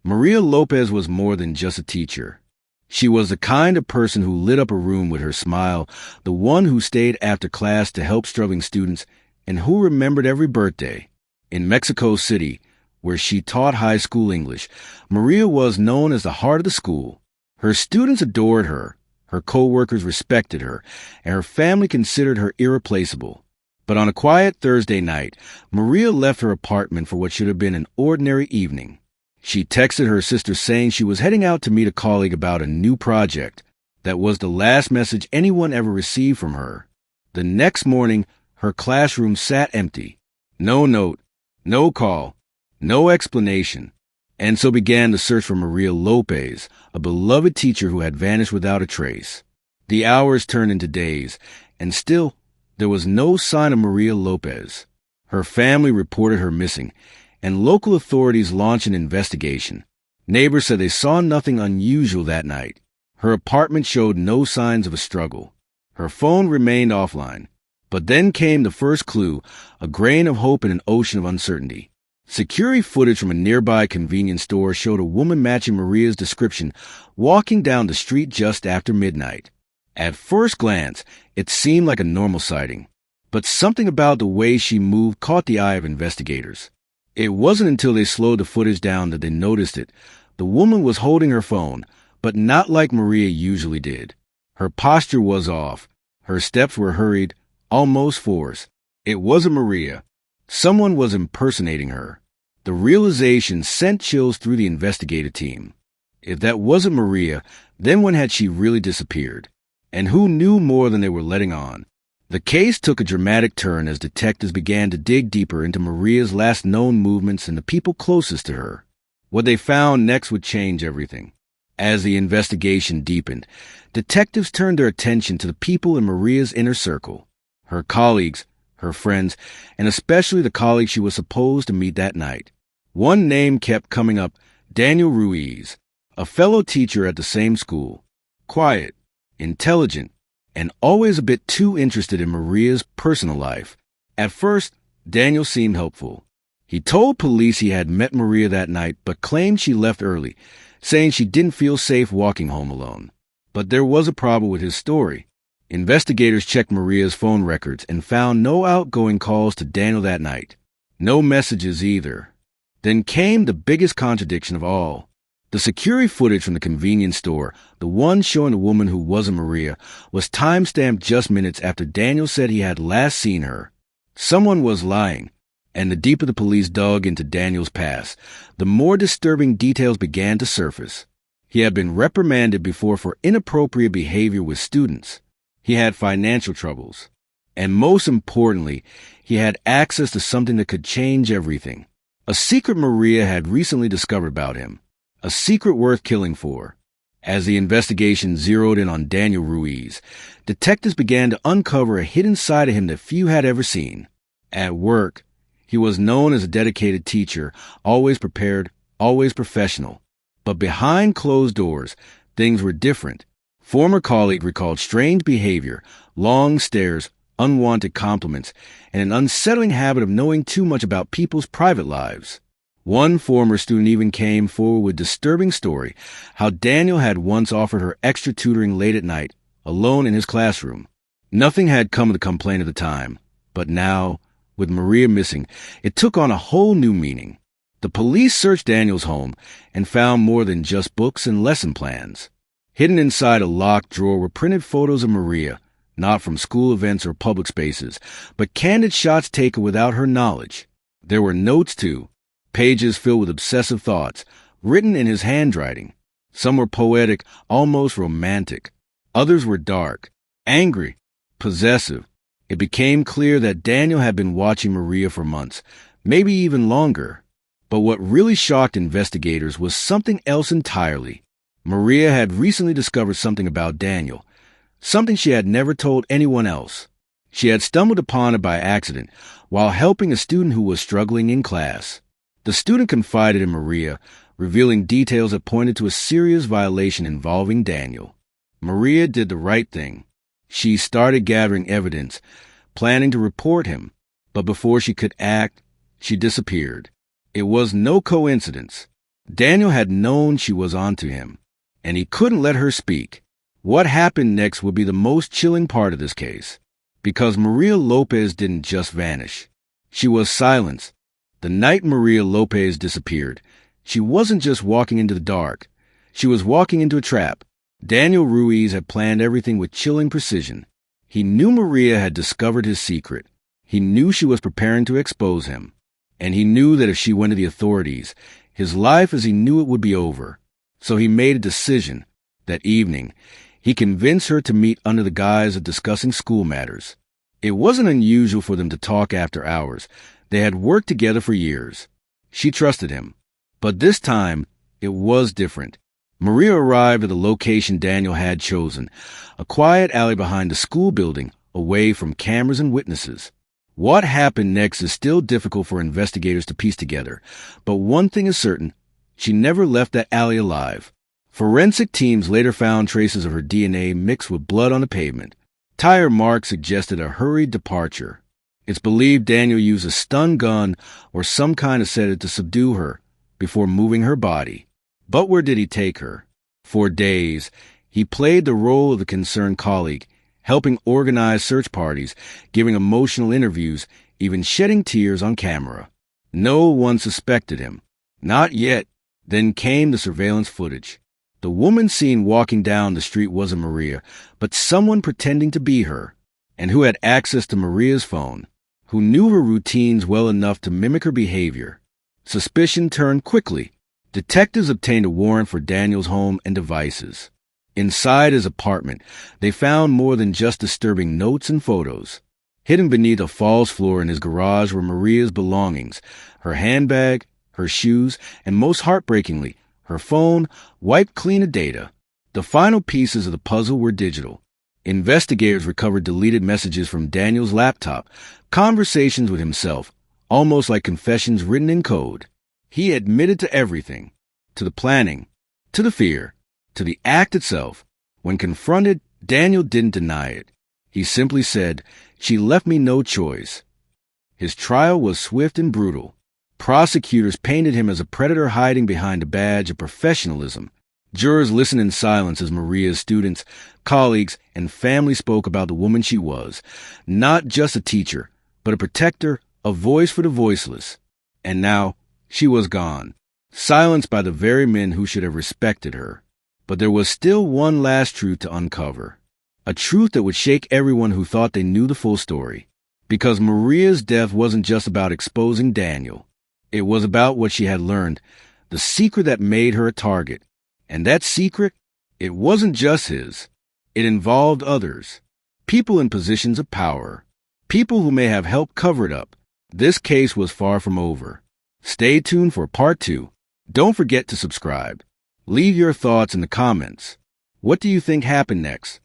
Maria Lopez was more than just a teacher. She was the kind of person who lit up a room with her smile, the one who stayed after class to help struggling students, and who remembered every birthday. In Mexico City, where she taught high school English, Maria was known as the heart of the school. Her students adored her, her co-workers respected her, and her family considered her irreplaceable. But on a quiet Thursday night, Maria left her apartment for what should have been an ordinary evening. She texted her sister saying she was heading out to meet a colleague about a new project. That was the last message anyone ever received from her. The next morning, her classroom sat empty. No note, no call, no explanation. And so began the search for Maria Lopez, a beloved teacher who had vanished without a trace. The hours turned into days, and still, there was no sign of Maria Lopez. Her family reported her missing, and local authorities launched an investigation. Neighbors said they saw nothing unusual that night. Her apartment showed no signs of a struggle. Her phone remained offline. But then came the first clue, a grain of hope in an ocean of uncertainty. Security footage from a nearby convenience store showed a woman matching Maria's description walking down the street just after midnight. At first glance, it seemed like a normal sighting, but something about the way she moved caught the eye of investigators. It wasn't until they slowed the footage down that they noticed it. The woman was holding her phone, but not like Maria usually did. Her posture was off. Her steps were hurried, almost forced. It wasn't Maria. Someone was impersonating her. The realization sent chills through the investigative team. If that wasn't Maria, then when had she really disappeared? And who knew more than they were letting on? The case took a dramatic turn as detectives began to dig deeper into Maria's last known movements and the people closest to her. What they found next would change everything. As the investigation deepened, detectives turned their attention to the people in Maria's inner circle. Her colleagues, her friends, and especially the colleague she was supposed to meet that night. One name kept coming up, Daniel Ruiz, a fellow teacher at the same school. Quiet, intelligent, and always a bit too interested in Maria's personal life. At first, Daniel seemed helpful. He told police he had met Maria that night but claimed she left early, saying she didn't feel safe walking home alone. But there was a problem with his story. Investigators checked Maria's phone records and found no outgoing calls to Daniel that night. No messages either. Then came the biggest contradiction of all. The security footage from the convenience store, the one showing the woman who wasn't Maria, was time-stamped just minutes after Daniel said he had last seen her. Someone was lying, and the deeper the police dug into Daniel's past, the more disturbing details began to surface. He had been reprimanded before for inappropriate behavior with students. He had financial troubles. And most importantly, he had access to something that could change everything. A secret Maria had recently discovered about him. A secret worth killing for. As the investigation zeroed in on Daniel Ruiz, detectives began to uncover a hidden side of him that few had ever seen. At work, he was known as a dedicated teacher, always prepared, always professional. But behind closed doors, things were different. Former colleague recalled strange behavior, long stares, unwanted compliments, and an unsettling habit of knowing too much about people's private lives. One former student even came forward with a disturbing story, how Daniel had once offered her extra tutoring late at night, alone in his classroom. Nothing had come of the complaint at the time, but now, with Maria missing, it took on a whole new meaning. The police searched Daniel's home and found more than just books and lesson plans. Hidden inside a locked drawer were printed photos of Maria, not from school events or public spaces, but candid shots taken without her knowledge. There were notes, too, pages filled with obsessive thoughts, written in his handwriting. Some were poetic, almost romantic. Others were dark, angry, possessive. It became clear that Daniel had been watching Maria for months, maybe even longer. But what really shocked investigators was something else entirely. Maria had recently discovered something about Daniel, something she had never told anyone else. She had stumbled upon it by accident while helping a student who was struggling in class. The student confided in Maria, revealing details that pointed to a serious violation involving Daniel. Maria did the right thing. She started gathering evidence, planning to report him, but before she could act, she disappeared. It was no coincidence. Daniel had known she was onto him, and he couldn't let her speak. What happened next would be the most chilling part of this case, because Maria Lopez didn't just vanish. She was silenced. The night Maria Lopez disappeared, she wasn't just walking into the dark. She was walking into a trap. Daniel Ruiz had planned everything with chilling precision. He knew Maria had discovered his secret. He knew she was preparing to expose him. And he knew that if she went to the authorities, his life as he knew it would be over. So he made a decision. That evening, he convinced her to meet under the guise of discussing school matters. It wasn't unusual for them to talk after hours. They had worked together for years. She trusted him. But this time, it was different. Maria arrived at the location Daniel had chosen, a quiet alley behind the school building, away from cameras and witnesses. What happened next is still difficult for investigators to piece together, but one thing is certain, she never left that alley alive. Forensic teams later found traces of her DNA mixed with blood on the pavement. Tire marks suggested a hurried departure. It's believed Daniel used a stun gun or some kind of sedative to subdue her before moving her body. But where did he take her? For days, he played the role of the concerned colleague, helping organize search parties, giving emotional interviews, even shedding tears on camera. No one suspected him. Not yet. Then came the surveillance footage. The woman seen walking down the street wasn't Maria, but someone pretending to be her, and who had access to Maria's phone, who knew her routines well enough to mimic her behavior. Suspicion turned quickly. Detectives obtained a warrant for Daniel's home and devices. Inside his apartment, they found more than just disturbing notes and photos. Hidden beneath a false floor in his garage were Maria's belongings, her handbag, her shoes, and most heartbreakingly, her phone, wiped clean of data. The final pieces of the puzzle were digital. Investigators recovered deleted messages from Daniel's laptop, conversations with himself, almost like confessions written in code. He admitted to everything, to the planning, to the fear, to the act itself. When confronted, Daniel didn't deny it. He simply said, "She left me no choice." His trial was swift and brutal. Prosecutors painted him as a predator hiding behind a badge of professionalism. Jurors listened in silence as Maria's students, colleagues, and family spoke about the woman she was. Not just a teacher, but a protector, a voice for the voiceless. And now, she was gone, silenced by the very men who should have respected her. But there was still one last truth to uncover. A truth that would shake everyone who thought they knew the full story. Because Maria's death wasn't just about exposing Daniel. It was about what she had learned, the secret that made her a target. And that secret, it wasn't just his. It involved others. People in positions of power. People who may have helped cover it up. This case was far from over. Stay tuned for part 2. Don't forget to subscribe. Leave your thoughts in the comments. What do you think happened next?